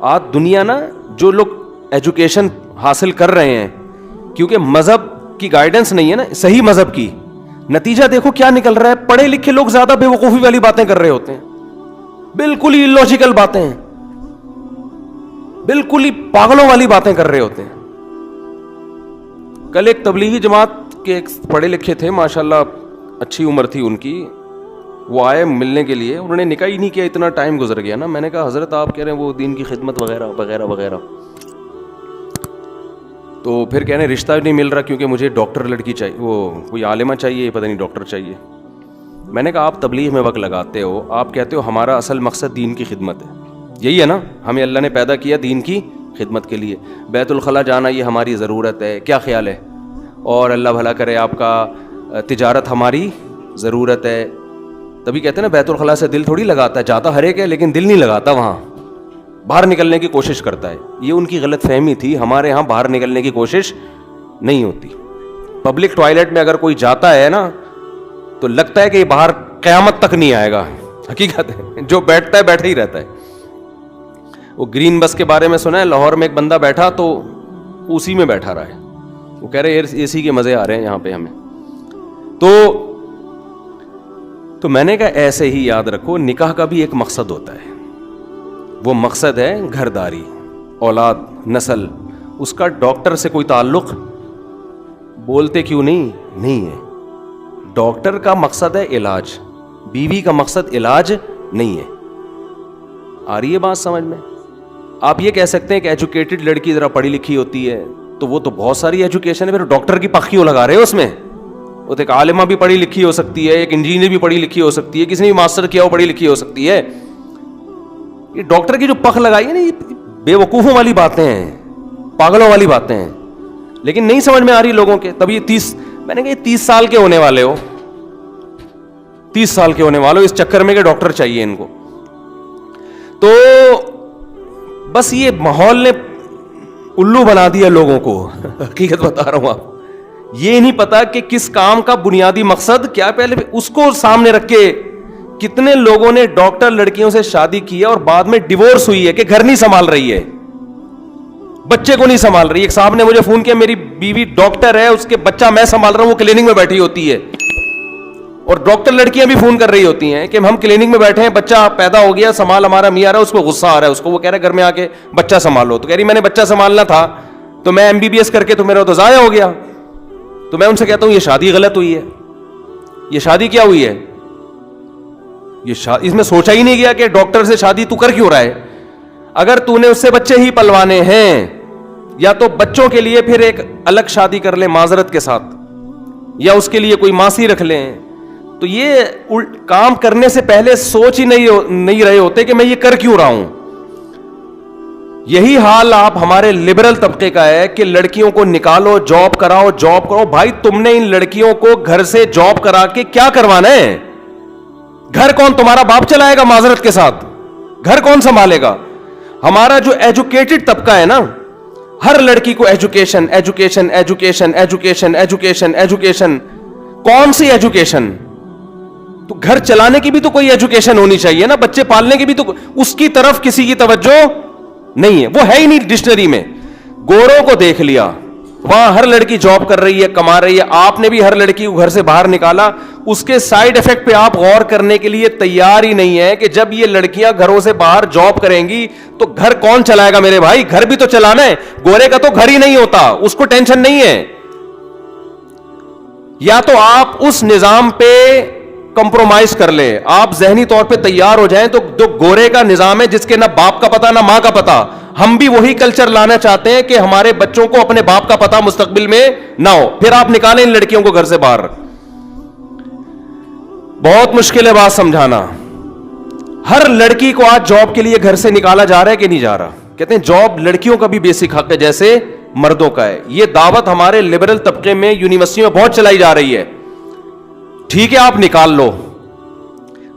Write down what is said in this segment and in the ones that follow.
آج دنیا نا جو لوگ ایجوکیشن حاصل کر رہے ہیں کیونکہ مذہب کی گائیڈنس نہیں ہے نا, صحیح مذہب کی, نتیجہ دیکھو کیا نکل رہا ہے. پڑھے لکھے لوگ زیادہ بے وقوفی والی باتیں کر رہے ہوتے ہیں, بالکل ہی لوجیکل باتیں ہیں, بالکل ہی پاگلوں والی باتیں کر رہے ہوتے ہیں. کل ایک تبلیغی جماعت کے ایک پڑھے لکھے تھے ماشاءاللہ, اچھی عمر تھی ان کی, وہ آئے ملنے کے لیے, انہوں نے نکاح ہی نہیں کیا, اتنا ٹائم گزر گیا نا. میں نے کہا حضرت آپ کہہ رہے ہیں وہ دین کی خدمت وغیرہ وغیرہ وغیرہ, تو پھر کہہ رہے ہیں رشتہ نہیں مل رہا کیونکہ مجھے ڈاکٹر لڑکی چاہیے, وہ کوئی عالمہ چاہیے, پتہ نہیں ڈاکٹر چاہیے. میں نے کہا آپ تبلیغ میں وقت لگاتے ہو, آپ کہتے ہو ہمارا اصل مقصد دین کی خدمت ہے, یہی ہے نا, ہمیں اللہ نے پیدا کیا دین کی خدمت کے لیے, بیت الخلاء جانا یہ ہماری ضرورت ہے, کیا خیال ہے, اور اللہ بھلا کرے آپ کا تجارت ہماری ضرورت ہے. تبھی کہتے ہیں نا بیت الخلاء سے دل تھوڑی لگاتا ہے, جاتا ہر ایک ہے لیکن دل نہیں لگاتا, وہاں باہر نکلنے کی کوشش کرتا ہے. یہ ان کی غلط فہمی تھی, ہمارے ہاں باہر نکلنے کی کوشش نہیں ہوتی. پبلک ٹوائلٹ میں اگر کوئی جاتا ہے نا تو لگتا ہے کہ یہ باہر قیامت تک نہیں آئے گا, حقیقت ہے, جو بیٹھتا ہے بیٹھا ہی رہتا ہے. وہ گرین بس کے بارے میں سنا ہے, لاہور میں ایک بندہ بیٹھا تو اسی میں بیٹھا رہا ہے, وہ کہہ رہے اے سی کے مزے آ رہے ہیں یہاں پہ ہمیں. تو میں نے کہا ایسے ہی یاد رکھو, نکاح کا بھی ایک مقصد ہوتا ہے, وہ مقصد ہے گھرداری, اولاد, نسل. اس کا ڈاکٹر سے کوئی تعلق, بولتے کیوں نہیں ہے. ڈاکٹر کا مقصد ہے علاج, بیوی کا مقصد علاج نہیں ہے. آ رہی ہے بات سمجھ میں؟ آپ یہ کہہ سکتے ہیں کہ ایجوکیٹڈ لڑکی ذرا پڑھی لکھی ہوتی ہے, تو وہ تو بہت ساری ایجوکیشن ہے, پھر ڈاکٹر کی پخ کیوں لگا رہے ہو اس میں؟ وہ تو ایک عالمہ بھی پڑھی لکھی ہو سکتی ہے, ایک انجینئر بھی پڑھی لکھی ہو سکتی ہے, کسی نے بھی ماسٹر کیا ہو پڑھی لکھی ہو سکتی ہے. یہ ڈاکٹر کی جو پخ لگائی ہے نا, یہ بے وقوفوں والی باتیں ہیں, پاگلوں والی باتیں ہیں, لیکن نہیں سمجھ میں آ رہی لوگوں کے. تب یہ میں نے کہا یہ 30 سال کے ہونے والے ہو, 30 سال کے ہونے والے ہو اس چکر میں کہ ڈاکٹر چاہیے ان کو. تو بس یہ ماحول نے الو بنا دیا لوگوں کو, حقیقت بتا رہا ہوں. آپ یہ نہیں پتا کہ کس کام کا بنیادی مقصد کیا, پہلے اس کو سامنے رکھ کے کتنے لوگوں نے ڈاکٹر لڑکیوں سے شادی کی ہے اور بعد میں ڈیورس ہوئی ہے کہ گھر نہیں سنبھال رہی ہے, بچے کو نہیں سنبھال رہی. ایک صاحب نے مجھے فون کیا, میری بیوی ڈاکٹر ہے, اس کے بچہ میں سنبھال رہا ہوں, وہ کلینک میں بیٹھی ہوتی ہے. اور ڈاکٹر لڑکیاں بھی فون کر رہی ہوتی ہیں کہ ہم کلینک میں بیٹھے ہیں, بچہ پیدا ہو گیا, سنبھال ہمارا میاں آ رہا ہے, اس کو غصہ آ رہا ہے, اس کو وہ کہہ رہا ہے گھر میں آ کے بچہ سنبھالو. تو کہہ رہی میں نے بچہ سنبھالنا تھا تو میں MBBS کر کے تو میرا تو ضائع ہو گیا. تو میں ان سے کہتا ہوں یہ شادی غلط ہوئی ہے, یہ شادی کیا ہوئی ہے, اس میں سوچا ہی نہیں گیا کہ ڈاکٹر سے شادی تو کر کیوں رہا ہے. اگر تو نے اس سے بچے ہی پلوانے ہیں, یا تو بچوں کے لیے پھر ایک الگ شادی کر لے معذرت کے ساتھ, یا اس کے لیے کوئی ماسی رکھ لیں. تو یہ کام کرنے سے پہلے سوچ ہی نہیں رہے ہوتے کہ میں یہ کر کیوں رہا ہوں. یہی حال آپ ہمارے لبرل طبقے کا ہے کہ لڑکیوں کو نکالو, جاب کراؤ. بھائی تم نے ان لڑکیوں کو گھر سے جاب کرا کے کیا کروانا ہے؟ گھر کون تمہارا باپ چلائے گا معذرت کے ساتھ؟ گھر کون سنبھالے گا؟ ہمارا جو ایجوکیٹڈ طبقہ ہے نا, ہر لڑکی کو education education education education education education. کون سی ایجوکیشن؟ تو گھر چلانے کی بھی تو کوئی ایجوکیشن ہونی چاہیے نا, بچے پالنے کی بھی تو. اس کی طرف کسی کی توجہ نہیں ہے, وہ ہے ہی نہیں ڈکشنری میں. گوروں کو دیکھ لیا, وہاں ہر لڑکی جاب کر رہی ہے, کما رہی ہے. آپ نے بھی ہر لڑکی کو گھر سے باہر نکالا, اس کے سائیڈ افیکٹ پہ آپ غور کرنے کے لیے تیار ہی نہیں ہے کہ جب یہ لڑکیاں گھروں سے باہر جاب کریں گی تو گھر کون چلائے گا؟ میرے بھائی گھر بھی تو چلانا ہے. گورے کا تو گھر ہی نہیں ہوتا, اس کو ٹینشن نہیں ہے. یا تو آپ اس نظام پہ کمپرومائز کر لے, آپ ذہنی طور پہ تیار ہو جائیں. تو جو گورے کا نظام ہے جس کے نہ باپ کا پتا نہ ماں کا پتا, ہم بھی وہی کلچر لانا چاہتے ہیں کہ ہمارے بچوں کو اپنے باپ کا پتا مستقبل میں نہ ہو. پھر آپ نکالیں ان لڑکیوں کو گھر سے باہر. بہت مشکل ہے بات سمجھانا. ہر لڑکی کو آج جاب کے لیے گھر سے نکالا جا رہا ہے کہ نہیں جا رہا؟ کہتے ہیں جاب لڑکیوں کا بھی بیسک حق ہے جیسے مردوں کا ہے. یہ دعوت ہمارے لبرل طبقے میں یونیورسٹیوں میں بہت چلائی جا رہی ہے. ٹھیک ہے آپ نکال لو,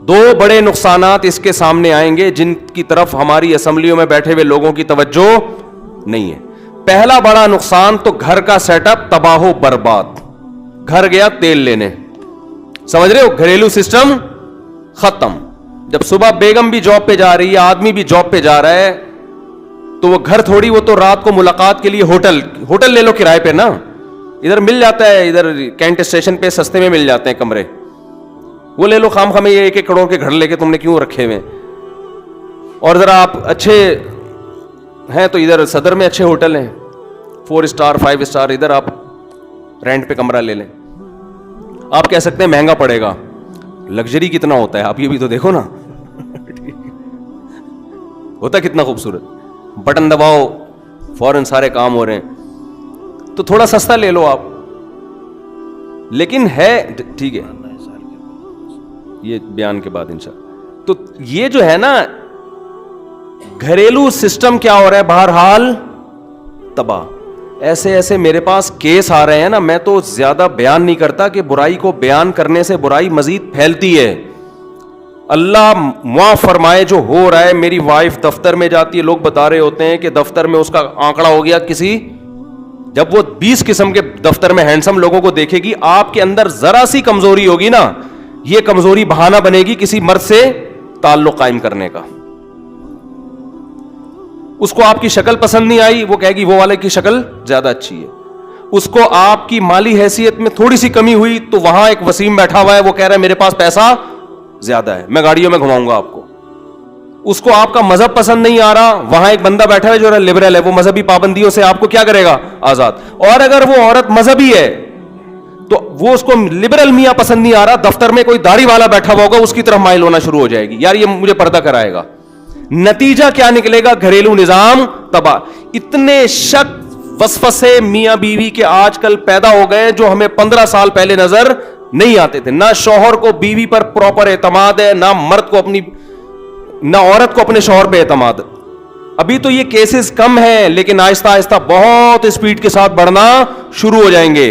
2 بڑے نقصانات اس کے سامنے آئیں گے جن کی طرف ہماری اسمبلیوں میں بیٹھے ہوئے لوگوں کی توجہ نہیں ہے. پہلا بڑا نقصان تو گھر کا سیٹ اپ تباہ و برباد. گھر گیا تیل لینے, سمجھ رہے ہو, گھریلو سسٹم ختم. جب صبح بیگم بھی جاب پہ جا رہی ہے, آدمی بھی جاب پہ جا رہا ہے, تو وہ گھر تھوڑی, وہ تو رات کو ملاقات کے لیے ہوٹل لے لو کرائے پہ نا, ادھر مل جاتا ہے, ادھر کینٹ اسٹیشن پہ سستے میں مل جاتے ہیں کمرے, وہ لے لو خام خامے, یہ 1-1 کروڑ کے گھر لے کے تم نے کیوں رکھے ہوئے. اور ذرا آپ اچھے ہیں تو ادھر صدر میں اچھے ہوٹل ہیں, 4 اسٹار 5 اسٹار, ادھر آپ رینٹ پہ کمرہ لے لیں. آپ کہہ سکتے ہیں مہنگا پڑے گا, لگژری کتنا ہوتا ہے آپ یہ بھی تو دیکھو نا, ہوتا کتنا خوبصورت, بٹن دباؤ فوراً سارے کام ہو رہے ہیں. تو تھوڑا سستا لے لو آپ, لیکن ہے ٹھیک ہے, یہ بیان کے بعد انشاءاللہ. تو یہ جو ہے نا گھریلو سسٹم کیا ہو رہا ہے, بہرحال تباہ. ایسے ایسے میرے پاس کیس آ رہے ہیں نا, میں تو زیادہ بیان نہیں کرتا کہ برائی کو بیان کرنے سے برائی مزید پھیلتی ہے. اللہ معاف فرمائے جو ہو رہا ہے. میری وائف دفتر میں جاتی ہے, لوگ بتا رہے ہوتے ہیں کہ دفتر میں اس کا آنکڑا ہو گیا کسی, جب وہ 20 قسم کے دفتر میں ہینڈسم لوگوں کو دیکھے گی, آپ کے اندر ذرا سی کمزوری ہوگی نا, یہ کمزوری بہانہ بنے گی کسی مرد سے تعلق قائم کرنے کا. اس کو آپ کی شکل پسند نہیں آئی, وہ کہے گی وہ والے کی شکل زیادہ اچھی ہے. اس کو آپ کی مالی حیثیت میں تھوڑی سی کمی ہوئی تو وہاں ایک وسیم بیٹھا ہوا ہے, وہ کہہ رہا ہے میرے پاس پیسہ زیادہ ہے, میں گاڑیوں میں گھماؤں گا آپ کو. اس کو آپ کا مذہب پسند نہیں آ رہا, وہاں ایک بندہ بیٹھا ہے جو لبرل ہے, وہ مذہبی پابندیوں سے آپ کو کیا کرے گا, آزاد. اور اگر وہ عورت مذہبی ہے تو وہ اس کو لبرل میاں پسند نہیں آ رہا, دفتر میں کوئی داڑھی والا بیٹھا ہوا ہوگا, اس کی طرف مائل ہونا شروع ہو جائے گی, یار یہ مجھے پردہ کرائے گا. نتیجہ کیا نکلے گا, گھریلو نظام تباہ. اتنے شک وسوسے میاں بیوی کے آج کل پیدا ہو گئے جو ہمیں 15 سال پہلے نظر نہیں آتے تھے. نہ شوہر کو بیوی پر پراپر اعتماد ہے, نہ مرد کو نہ عورت کو اپنے شوہر پہ اعتماد. ابھی تو یہ کیسز کم ہیں, لیکن آہستہ آہستہ بہت اسپیڈ کے ساتھ بڑھنا شروع ہو جائیں گے,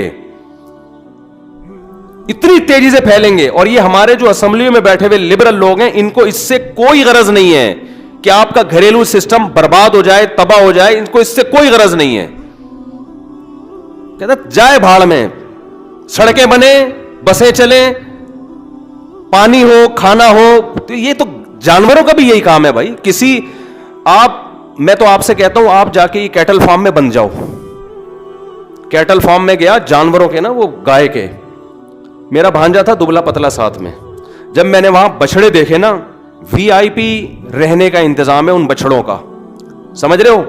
اتنی تیزی سے پھیلیں گے. اور یہ ہمارے جو اسمبلیوں میں بیٹھے ہوئے لبرل لوگ ہیں, ان کو اس سے کوئی غرض نہیں ہے کہ آپ کا گھریلو سسٹم برباد ہو جائے, تباہ ہو جائے, ان کو اس سے کوئی غرض نہیں ہے. کہتا جائے بھاڑ میں, سڑکیں بنے, بسیں چلیں, پانی ہو, کھانا ہو. تو یہ تو جانوروں کا بھی یہی کام ہے بھائی. میں تو آپ سے کہتا ہوں آپ جا کے یہ کیٹل فارم میں بن جاؤ. کیٹل فارم میں گیا, جانوروں کے نا, وہ گائے کے, میرا بھانجا تھا دبلا پتلا ساتھ میں. جب میں نے وہاں بچڑے دیکھے نا, VIP رہنے کا انتظام ہے ان بچڑوں کا, سمجھ رہے ہو,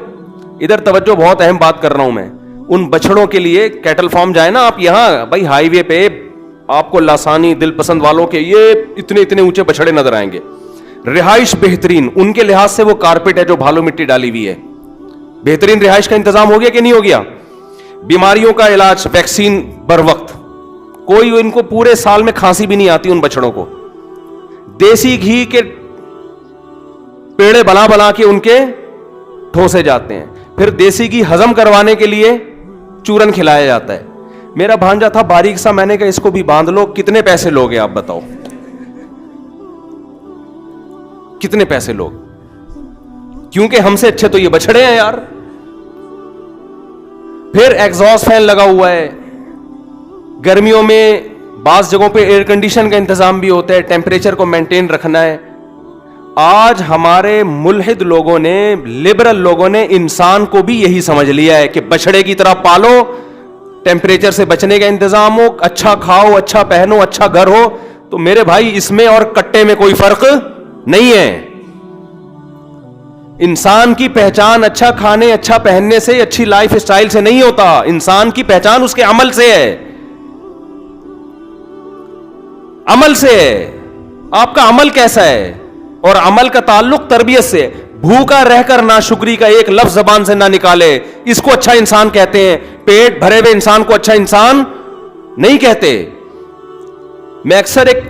ادھر توجہ, بہت اہم بات کر رہا ہوں میں. ان بچڑوں کے لیے کیٹل فارم جائے نا آپ, یہاں بھائی ہائی وے پہ آپ کو لاسانی دل پسند والوں کے یہ اتنے اونچے بچڑے نظر آئیں گے. رہائش بہترین, ان کے لحاظ سے وہ کارپیٹ ہے جو بھالو مٹی ڈالی ہوئی ہے. بہترین رہائش کا انتظام ہو گیا کہ نہیں ہو گیا. بیماریوں کا علاج, ویکسین بر وقت, کوئی ان کو پورے سال میں کھانسی بھی نہیں آتی ان بچڑوں کو. دیسی گھی کے پیڑے بنا کے ان کے ٹھوسے جاتے ہیں, پھر دیسی گھی ہضم کروانے کے لیے چورن کھلایا جاتا ہے. میرا بھانجا تھا باریک سا, میں نے کہا اس کو بھی باندھ لو. کتنے پیسے لوگے آپ بتاؤ, کتنے پیسے لوگ, کیونکہ ہم سے اچھے تو یہ بچڑے ہیں یار. پھر ایگزاسٹ فین لگا ہوا ہے, گرمیوں میں بعض جگہوں پہ ایئر کنڈیشن کا انتظام بھی ہوتا ہے, ٹیمپریچر کو مینٹین رکھنا ہے. آج ہمارے ملحد لوگوں نے, لبرل لوگوں نے انسان کو بھی یہی سمجھ لیا ہے کہ بچڑے کی طرح پالو, ٹیمپریچر سے بچنے کا انتظام ہو, اچھا کھاؤ, اچھا پہنو, اچھا گھر ہو. تو میرے بھائی اس میں اور کٹے میں کوئی فرق نہیں ہے. انسان کی پہچان اچھا کھانے, اچھا پہننے سے, اچھی لائف اسٹائل سے نہیں ہوتا. انسان کی پہچان اس کے عمل سے ہے, عمل سے ہے. آپ کا عمل کیسا ہے, اور عمل کا تعلق تربیت سے. بھوکا رہ کر ناشکری کا ایک لفظ زبان سے نہ نکالے, اس کو اچھا انسان کہتے ہیں. پیٹ بھرے ہوئے انسان کو اچھا انسان نہیں کہتے. میں اکثر ایک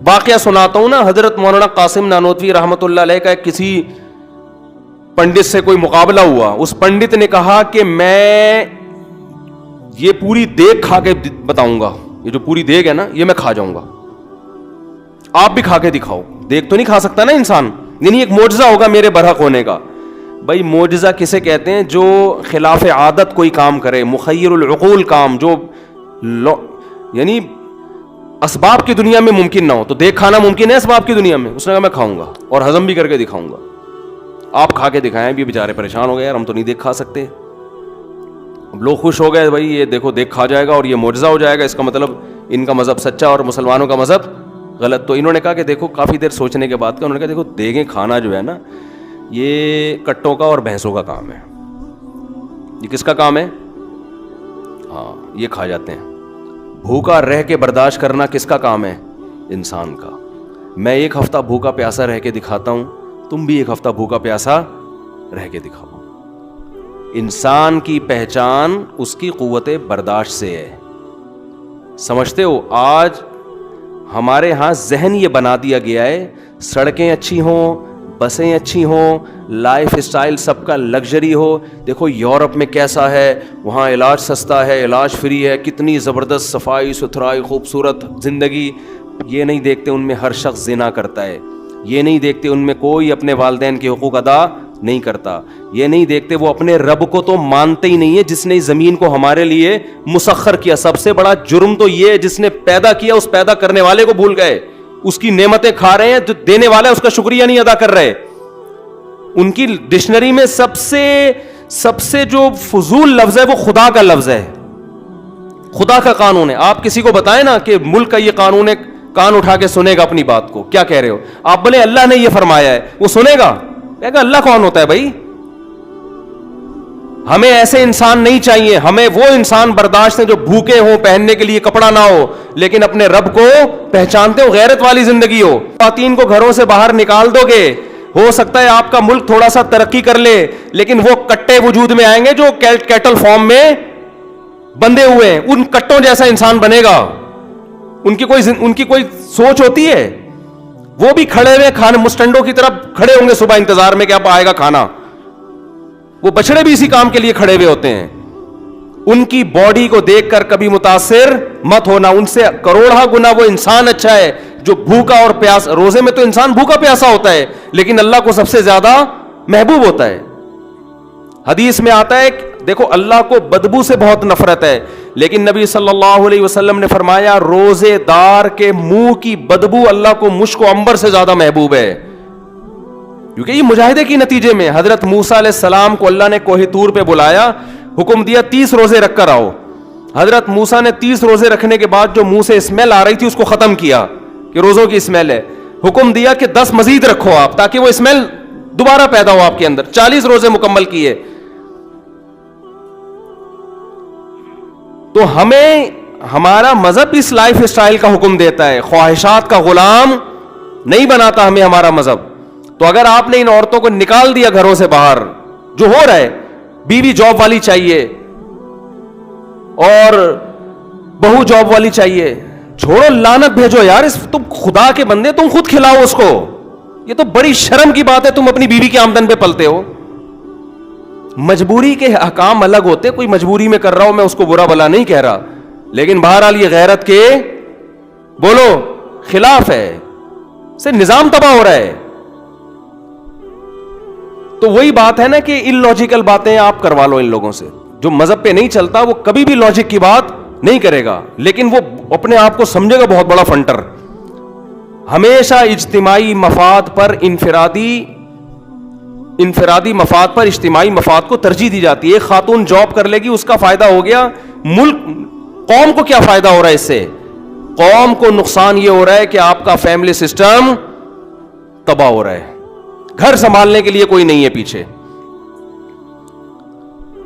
واقعہ سناتا ہوں نا, حضرت مولانا قاسم نانوتوی رحمۃ اللہ علیہ کا کسی پنڈت سے کوئی مقابلہ ہوا. اس پنڈت نے کہا کہ میں یہ پوری دیگ کھا کے بتاؤں گا, یہ جو پوری دیگ ہے نا یہ میں کھا جاؤں گا, آپ بھی کھا کے دکھاؤ. دیکھ تو نہیں کھا سکتا نا انسان, یعنی ایک معجزہ ہوگا میرے برحق ہونے کا. بھائی معجزہ کسے کہتے ہیں, جو خلاف عادت کوئی کام کرے, مخیر العقول کام, جو یعنی اسباب کی دنیا میں ممکن نہ ہو. تو دیکھ کھانا ممکن ہے اسباب کی دنیا میں. اس نے کہا میں کھاؤں گا اور ہضم بھی کر کے دکھاؤں گا. آپ کھا کے دکھائیں. بھی بیچارے پریشان ہو گئے, یار ہم تو نہیں دیکھ کھا سکتے. اب لوگ خوش ہو گئے, بھائی یہ دیکھو دیکھ کھا جائے گا اور یہ معجزہ ہو جائے گا, اس کا مطلب ان کا مذہب سچا اور مسلمانوں کا مذہب غلط. تو انہوں نے کہا کہ دیکھو, کافی دیر سوچنے کے بعد انہوں نے کہا دیکھو دیگیں کھانا جو ہے نا, یہ کٹوں کا اور بھینسوں کا کام ہے. یہ کس کا کام ہے؟ ہاں, یہ کھا جاتے ہیں. بھوکا رہ کے برداشت کرنا کس کا کام ہے؟ انسان کا. میں ایک ہفتہ بھوکا پیاسا رہ کے دکھاتا ہوں, تم بھی ایک ہفتہ بھوکا پیاسا رہ کے دکھاؤ. انسان کی پہچان اس کی قوت برداشت سے ہے. سمجھتے ہو, آج ہمارے ہاں ذہن یہ بنا دیا گیا ہے, سڑکیں اچھی ہوں, بسیں اچھی ہوں, لائف اسٹائل سب کا لگژری ہو. دیکھو یورپ میں کیسا ہے, وہاں علاج سستا ہے, علاج فری ہے, کتنی زبردست صفائی ستھرائی خوبصورت زندگی. یہ نہیں دیکھتے ان میں ہر شخص زنا کرتا ہے, یہ نہیں دیکھتے ان میں کوئی اپنے والدین کے حقوق ادا نہیں کرتا, یہ نہیں دیکھتے وہ اپنے رب کو تو مانتے ہی نہیں ہے جس نے زمین کو ہمارے لیے مسخر کیا. سب سے بڑا جرم تو یہ ہے جس نے پیدا کیا اس پیدا کرنے والے کو بھول گئے, اس کی نعمتیں کھا رہے ہیں, جو دینے والا ہے اس کا شکریہ نہیں ادا کر رہے. ان کی ڈکشنری میں سب سے جو فضول لفظ ہے وہ خدا کا لفظ ہے, خدا کا قانون ہے. آپ کسی کو بتائیں نا کہ ملک کا یہ قانون ہے, کان اٹھا کے سنے گا اپنی بات کو. کیا کہہ رہے ہو آپ؟ بولے اللہ نے یہ فرمایا ہے, وہ سنے گا؟ کہے گا اللہ کون ہوتا ہے بھائی؟ ہمیں ایسے انسان نہیں چاہیے. ہمیں وہ انسان برداشت ہیں جو بھوکے ہوں, پہننے کے لیے کپڑا نہ ہو, لیکن اپنے رب کو پہچانتے ہو, غیرت والی زندگی ہو. خواتین کو گھروں سے باہر نکال دو گے, ہو سکتا ہے آپ کا ملک تھوڑا سا ترقی کر لے, لیکن وہ کٹے وجود میں آئیں گے جو کیٹل فارم میں بندھے ہوئے ہیں. ان کٹوں جیسا انسان بنے گا. ان کی کوئی سوچ ہوتی ہے؟ وہ بھی کھڑے ہوئے کھانے مسٹنڈوں کی طرف کھڑے ہوں گے صبح انتظار میں کہ اب آئے گا کھانا. وہ بچڑے بھی اسی کام کے لیے کھڑے ہوئے ہوتے ہیں. ان کی باڈی کو دیکھ کر کبھی متاثر مت ہونا, ان سے کروڑا گنا وہ انسان اچھا ہے جو بھوکا اور پیاس. روزے میں تو انسان بھوکا پیاسا ہوتا ہے, لیکن اللہ کو سب سے زیادہ محبوب ہوتا ہے. حدیث میں آتا ہے دیکھو اللہ کو بدبو سے بہت نفرت ہے, لیکن نبی صلی اللہ علیہ وسلم نے فرمایا روزے دار کے منہ کی بدبو اللہ کو مشک و عنبر سے زیادہ محبوب ہے. کیونکہ یہ مجاہدے کی نتیجے میں حضرت موسیٰ علیہ السلام کو اللہ نے کوہ طور پہ بلایا, حکم دیا 30 روزے رکھ کر آؤ. حضرت موسیٰ نے 30 روزے رکھنے کے بعد جو منہ سے اسمیل آ رہی تھی اس کو ختم کیا کہ روزوں کی اسمیل ہے. حکم دیا کہ 10 مزید رکھو آپ تاکہ وہ اسمیل دوبارہ پیدا ہو آپ کے اندر. 40 روزے مکمل کیے. تو ہمیں ہمارا مذہب اس لائف اسٹائل کا حکم دیتا ہے, خواہشات کا غلام نہیں بناتا ہمیں ہمارا مذہب. تو اگر آپ نے ان عورتوں کو نکال دیا گھروں سے باہر, جو ہو رہا ہے, بیوی جاب والی چاہیے اور بہو جاب والی چاہیے, چھوڑو لعنت بھیجو یار. تم خدا کے بندے, تم خود کھلاؤ اس کو. یہ تو بڑی شرم کی بات ہے, تم اپنی بیوی کی آمدن پہ پلتے ہو. مجبوری کے احکام الگ ہوتے, کوئی مجبوری میں کر رہا ہوں میں اس کو برا بلا نہیں کہہ رہا, لیکن بہرحال یہ غیرت کے بولو خلاف ہے, سے نظام تباہ ہو رہا ہے. تو وہی بات ہے نا کہ ان لاجیکل باتیں آپ کروا لو ان لوگوں سے. جو مذہب پہ نہیں چلتا وہ کبھی بھی لاجک کی بات نہیں کرے گا, لیکن وہ اپنے آپ کو سمجھے گا بہت بڑا فنٹر. ہمیشہ اجتماعی مفاد پر انفرادی مفاد پر اجتماعی مفاد کو ترجیح دی جاتی ہے. ایک خاتون جاب کر لے گی, اس کا فائدہ ہو گیا, ملک قوم کو کیا فائدہ ہو رہا ہے اس سے؟ قوم کو نقصان یہ ہو رہا ہے کہ آپ کا فیملی سسٹم تباہ ہو رہا ہے, گھر سنبھالنے کے لیے کوئی نہیں ہے پیچھے.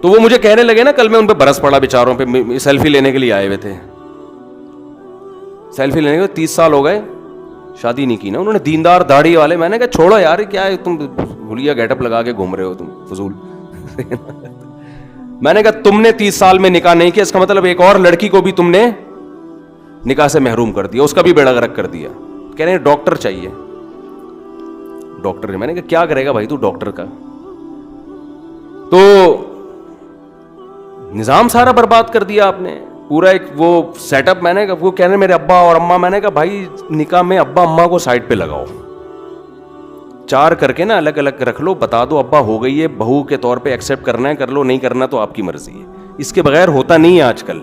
تو وہ مجھے کہنے لگے نا, کل میں ان پہ برس پڑا بیچاروں پہ, سیلفی لینے کے لیے آئے ہوئے تھے. سیلفی لینے کے 30 سال ہو گئے, شادی نہیں کی نا انہوں نے, دیندار داڑھی والے. میں نے کہا چھوڑو یار, کیا ہے تم بھولیا گیٹ اپ لگا کے گھوم رہے ہو تم فضول. میں نے کہا تم نے 30 سال میں نکاح نہیں کیا, اس کا مطلب ایک اور لڑکی کو بھی تم نے نکاح سے محروم کر دیا, اس کا بھی بیڑا غرق کر دیا. کہہ رہے ہیں ڈاکٹر چاہیے. ڈاکٹر, میں نے کہا کیا کرے گا بھائی تو ڈاکٹر کا؟ تو نظام سارا برباد کر دیا آپ نے, پورا ایک وہ سیٹ اپ. میں نے کہا, وہ کہہ رہے میرے ابا اور اماں. میں نے کہا بھائی نکاح میں ابا اماں کو سائڈ پہ لگاؤ, 4 کر کے نا الگ الگ رکھ لو, بتا دو ابا ہو گئی ہے, بہو کے طور پہ ایکسیپٹ کرنا ہے کر لو, نہیں کرنا تو آپ کی مرضی ہے. اس کے بغیر ہوتا نہیں ہے آج کل,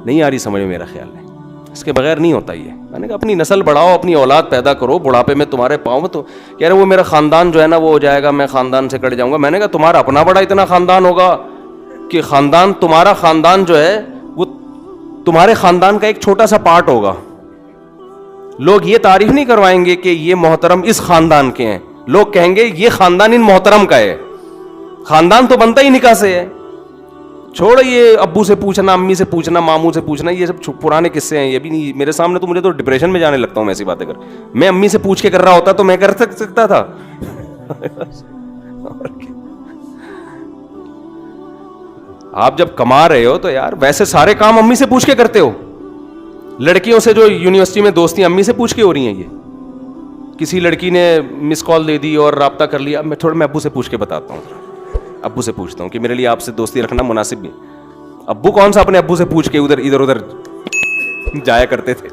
نہیں آ رہی سمجھ میں میرا خیال ہے. اس کے بغیر نہیں ہوتا یہ. میں نے کہا اپنی نسل بڑھاؤ, اپنی اولاد پیدا کرو, بڑھاپے میں تمہارے پاؤں میں تو کہہ رہے وہ میرا خاندان جو ہے نا وہ ہو جائے گا, میں خاندان سے کٹ جاؤں گا. میں نے کہا تمہارا اپنا بڑا اتنا خاندان ہوگا کہ خاندان, تمہارا خاندان جو ہے وہ تمہارے خاندان کا ایک چھوٹا سا پارٹ ہوگا. لوگ یہ تعریف نہیں کروائیں گے کہ یہ محترم اس خاندان کے ہیں, لوگ کہیں گے یہ خاندان ان محترم کا ہے. خاندان تو بنتا ہی نکاح سے ہے. چھوڑ یہ ابو سے پوچھنا, امی سے پوچھنا, ماموں سے پوچھنا, یہ سب پرانے قصے ہیں. یہ بھی نہیں میرے سامنے, تو مجھے تو ڈپریشن میں جانے لگتا ہوں میں ایسی باتیں کر. میں امی سے پوچھ کے کر رہا ہوتا تو میں کر سکتا تھا. آپ جب کما رہے ہو تو یار ویسے سارے کام امی سے پوچھ کے کرتے ہو. لڑکیوں سے جو یونیورسٹی میں دوستیاں امی سے پوچھ کے ہو رہی ہیں. یہ کسی لڑکی نے مس کال دے دی اور رابطہ کر لیا, میں ابو سے پوچھ کے بتاتا ہوں. ابو سے پوچھتا ہوں کہ میرے لیے آپ سے دوستی رکھنا مناسب بھی. ابو کون سا اپنے ابو سے پوچھ کے ادھر ادھر جایا کرتے تھے.